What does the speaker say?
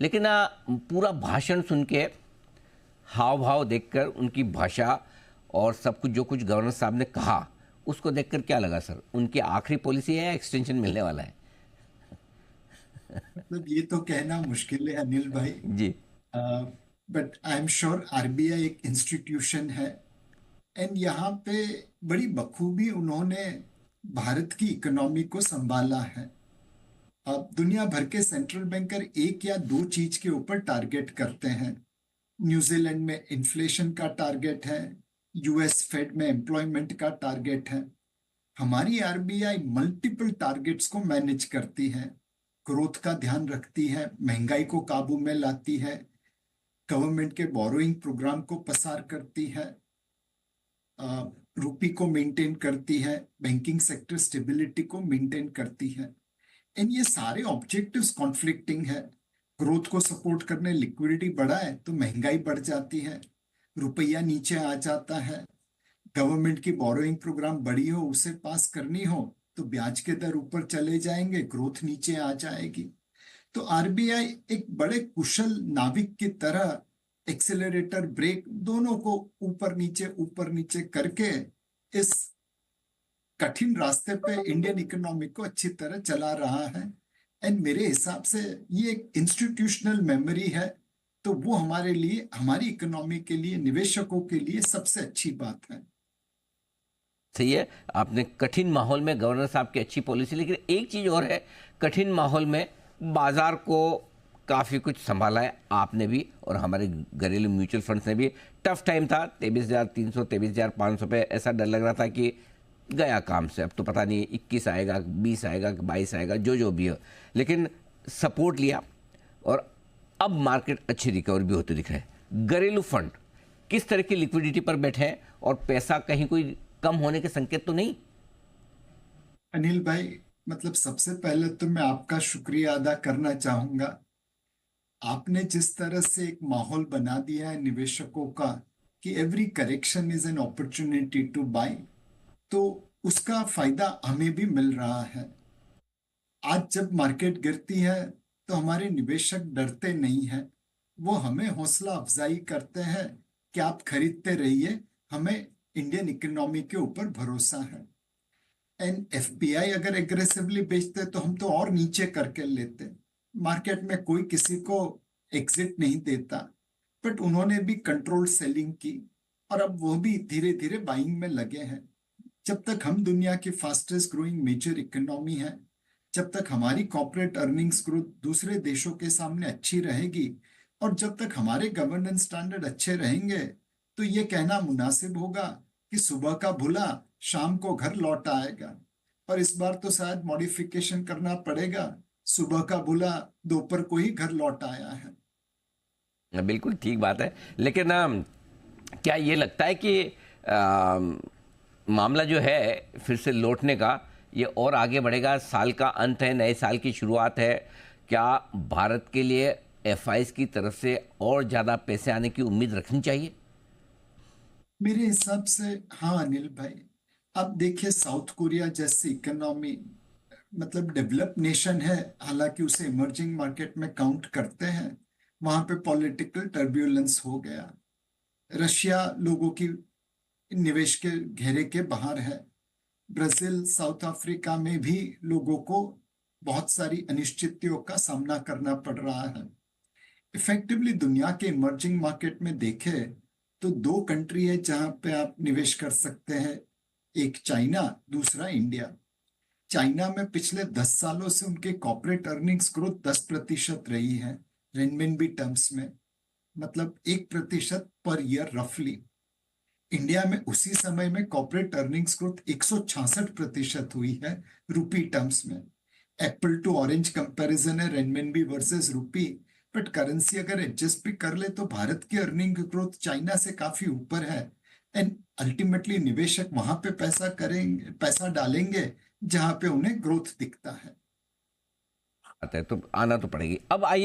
लेकिन पूरा भाषण सुन के, हाव भाव देखकर, उनकी भाषा और सब कुछ जो कुछ गवर्नर साहब ने कहा, उसको देखकर क्या लगा सर? उनकी आखिरी पॉलिसी है या एक्सटेंशन मिलने वाला है? मतलब ये तो कहना मुश्किल है अनिल भाई। जी। But I am sure RBI एक इंस्टीट्यूशन है एंड यहाँ पे बड़ी बखूबी उन्होंने भारत की इकोनॉमी को संभाला है। अब दुनिया भर के सेंट्रल बैंकर एक या दो चीज के ऊपर टारगेट करते हैं। न्यूजीलैंड में इन्फ्लेशन का टारगेट है, यूएस फेड में एम्प्लॉयमेंट का टारगेट है। हमारी आरबीआई मल्टीपल टारगेट्स को मैनेज करती है, ग्रोथ का ध्यान रखती है, महंगाई को काबू में लाती है, गवर्नमेंट के बोरोइंग प्रोग्राम को पसार करती है, रुपी को मेंटेन करती है, बैंकिंग सेक्टर स्टेबिलिटी को मेंटेन करती है। एंड ये सारे ऑब्जेक्टिव्स कॉन्फ्लिक्टिंग है। ग्रोथ को सपोर्ट करने लिक्विडिटी बढ़ा है तो महंगाई बढ़ जाती है, रुपया नीचे आ जाता है। गवर्नमेंट की बोरोइंग प्रोग्राम बड़ी हो, उसे पास करनी हो तो ब्याज के दर ऊपर चले जाएंगे, ग्रोथ नीचे आ जाएगी। तो आरबीआई एक बड़े कुशल नाविक की तरह एक्सेलरेटर ब्रेक दोनों को ऊपर नीचे करके इस कठिन रास्ते पे इंडियन इकोनॉमी को अच्छी तरह चला रहा है। एंड मेरे हिसाब से ये एक इंस्टीट्यूशनल मेमोरी है, तो वो हमारे लिए, हमारी इकोनॉमी के लिए, निवेशकों के लिए सबसे अच्छी बात है। सही है, आपने कठिन माहौल में गवर्नर साहब की अच्छी पॉलिसी, लेकिन एक चीज़ और है, कठिन माहौल में बाजार को काफ़ी कुछ संभाला है आपने भी, और हमारे घरेलू म्यूचुअल फंड्स ने भी। टफ टाइम था, 23,300 23,500 पे ऐसा डर लग रहा था कि गया काम से, अब तो पता नहीं 21 आएगा, 20 आएगा, 22 आएगा, जो जो भी हो, लेकिन सपोर्ट लिया और अब मार्केट अच्छी रिकवर भी होते दिख रहे हैं। घरेलू फंड किस तरह की लिक्विडिटी पर बैठे हैं और पैसा कहीं कोई कम होने के संकेत तो नहीं? अनिल भाई, मतलब सबसे पहले तो मैं आपका शुक्रिया अदा करना चाहूंगा। आपने जिस तरह से एक माहौल बना दिया है निवेशकों का कि every correction is an opportunity to buy, तो उसका फायदा हमें भी मिल रहा है। आज जब मार्केट गिरती है तो हमारे निवेशक डरते नहीं हैं, वो हमें हौसला अफजाई करते हैं कि आप खरीदते रहिए, हमें इंडियन इकोनॉमी के ऊपर भरोसा है। एंड एफपीआई अगर एग्रेसिवली बेचते तो हम तो और नीचे करके लेते। मार्केट में कोई किसी को एग्जिट नहीं देता, बट उन्होंने भी कंट्रोल सेलिंग की और अब वो भी धीरे धीरे बाइंग में लगे हैं। जब तक हम दुनिया की फास्टेस्ट ग्रोइंग मेजर इकोनॉमी है, जब तक हमारी कॉर्पोरेट अर्निंग्स ग्रोथ दूसरे देशों के सामने अच्छी रहेगी और जब तक हमारे गवर्नेंस स्टैंडर्ड अच्छे रहेंगे, तो ये कहना मुनासिब होगा कि सुबह का भूला शाम को घर लौट आएगा। और इस बार तो शायद मॉडिफिकेशन करना पड़ेगा, सुबह का भूला दोपहर को ही घर लौट आया है। बिल्कुल ठीक बात है, लेकिन क्या ये लगता है कि मामला जो है फिर से लौटने का, ये और आगे बढ़ेगा? साल का अंत है, नए साल की शुरुआत है, क्या भारत के लिए एफआईज की तरफ से और ज़्यादा पैसे आने की उम्मीद रखनी चाहिए? मेरे हिसाब से हाँ अनिल भाई। अब देखिए, साउथ कोरिया जैसी इकोनॉमी, मतलब डेवलप नेशन है, हालांकि उसे इमर्जिंग मार्केट में काउंट करते हैं, वहां पे पॉलिटिकल टर्ब्यूलेंस हो गया। रशिया लोगों की निवेश के घेरे के बाहर है। ब्राजील, साउथ अफ्रीका में भी लोगों को बहुत सारी अनिश्चितों का सामना करना पड़ रहा है। इफेक्टिवली दुनिया के इमर्जिंग मार्केट में देखे तो दो कंट्री है जहां पे आप निवेश कर सकते हैं, एक चाइना, दूसरा इंडिया। चाइना में पिछले 10 सालों से उनके कॉर्पोरेट अर्निंग्स ग्रोथ 10% रही है रेनमिनबी टर्म्स में, मतलब 1% पर ईयर रफली। इंडिया में उसी समय में कॉर्पोरेट अर्निंग्स ग्रोथ 166% हुई है रुपी टर्म्स में। एप्पल टू ऑरेंज कंपैरिजन है renminbi versus rupee, but currency अगर एडजस्ट भी कर ले तो भारत की अर्निंग ग्रोथ चाइना से काफी ऊपर है। एंड अल्टीमेटली निवेशक वहां पे पैसा डालेंगे जहां पे उन्हें ग्रोथ दिखता है। आता है तो आना तो पड़ेगी। अब आइए